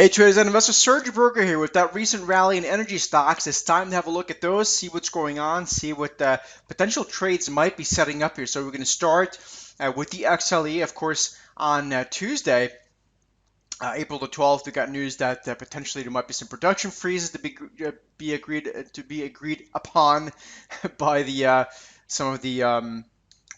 Hey traders and investors, Serge Berger here with that recent rally in energy stocks. It's time to have a look at those, see what's going on, see what potential trades might be setting up here. So we're going to start with the XLE, of course, on Tuesday. April the 12th, we got news that potentially there might be some production freezes to be agreed upon by the some of the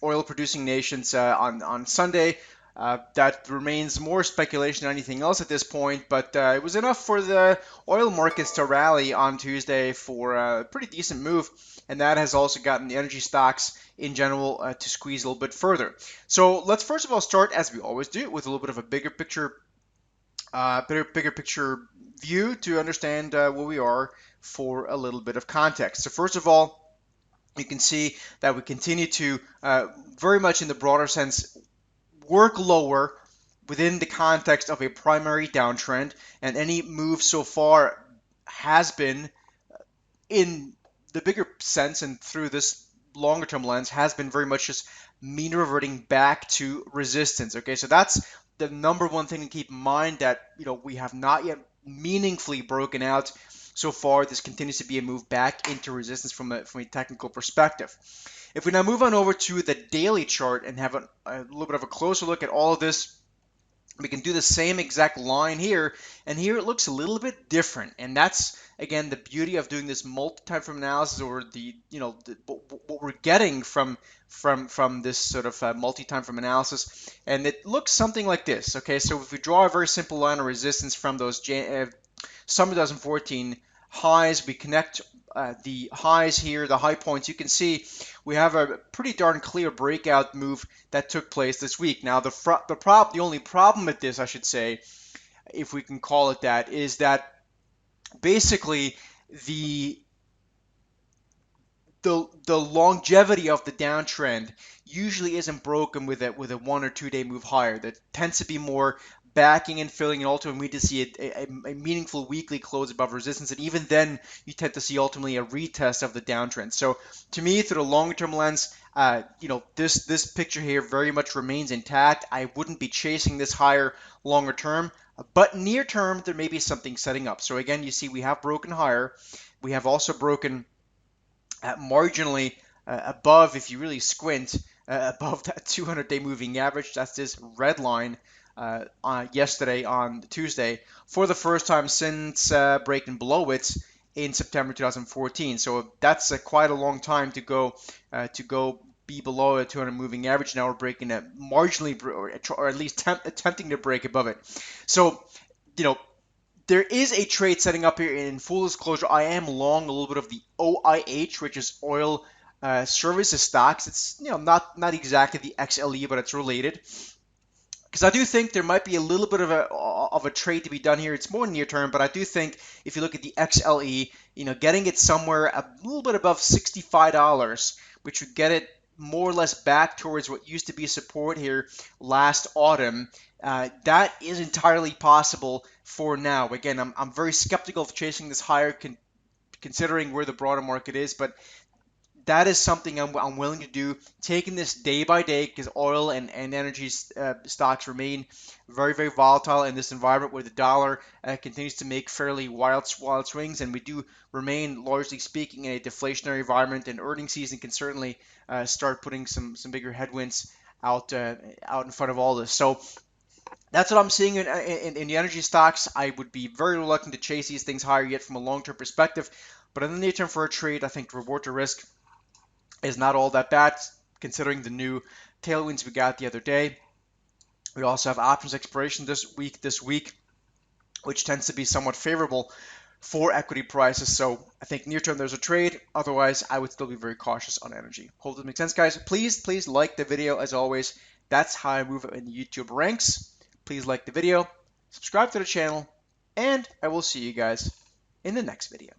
oil producing nations on Sunday. That remains more speculation than anything else at this point, but it was enough for the oil markets to rally on Tuesday for a pretty decent move, and that has also gotten the energy stocks in general to squeeze a little bit further. So let's first of all start, as we always do, with a little bit of a bigger picture view to understand where we are for a little bit of context. So first of all, you can see that we continue to very much in the broader sense work lower within the context of a primary downtrend, and any move so far has been in the bigger sense and through this longer term lens has been very much just mean reverting back to resistance. Okay, so that's the number one thing to keep in mind, that we have not yet meaningfully broken out so far. This continues to be a move back into resistance from a technical perspective. If we now move on over to the daily chart and have a little bit of a closer look at all of this, we can do the same exact line here, and here it looks a little bit different, and that's again the beauty of doing this multi-time frame analysis, or what we're getting from this sort of multi-time frame analysis. And it looks something like this. Okay, so if we draw a very simple line of resistance from those summer 2014 highs, we connect the highs here, the high points. You can see we have a pretty darn clear breakout move that took place this week. Now, the only problem with this, I should say, if we can call it that, is that basically the the longevity of the downtrend usually isn't broken with a 1 or 2 day move higher. That tends to be more backing and filling, and ultimately we need to see a meaningful weekly close above resistance, and even then you tend to see ultimately a retest of the downtrend. So to me, through the longer term lens, this picture here very much remains intact. I wouldn't be chasing this higher longer term, but near term there may be something setting up. So again, you see we have broken higher. We have also broken marginally above, if you really squint, above that 200-day moving average. That's this red line yesterday on Tuesday for the first time since breaking below it in September 2014. So that's quite a long time to go be below a 200 moving average. Now we're breaking it marginally, or at least attempting to break above it. So there is a trade setting up here. In full disclosure, I am long a little bit of the OIH, which is oil services stocks. It's not exactly the XLE, but it's related, because I do think there might be a little bit of a trade to be done here. It's more near term, but I do think if you look at the XLE, getting it somewhere a little bit above $65, which would get it more or less back towards what used to be support here last autumn. That is entirely possible for now. Again, I'm very skeptical of chasing this higher, considering where the broader market is, but that is something I'm willing to do, taking this day by day, because oil and energy stocks remain very, very volatile in this environment where the dollar continues to make fairly wild swings, and we do remain, largely speaking, in a deflationary environment, and earnings season can certainly start putting some bigger headwinds out in front of all this. So that's what I'm seeing in the energy stocks. I would be very reluctant to chase these things higher yet from a long-term perspective, but in the near term for a trade, I think reward to risk is not all that bad, considering the new tailwinds we got the other day. We also have options expiration this week, which tends to be somewhat favorable for equity prices. So I think near term there's a trade. Otherwise, I would still be very cautious on energy. Hope this makes sense, guys. Please like the video. As always, that's how I move in the YouTube ranks. Please like the video, subscribe to the channel, and I will see you guys in the next video.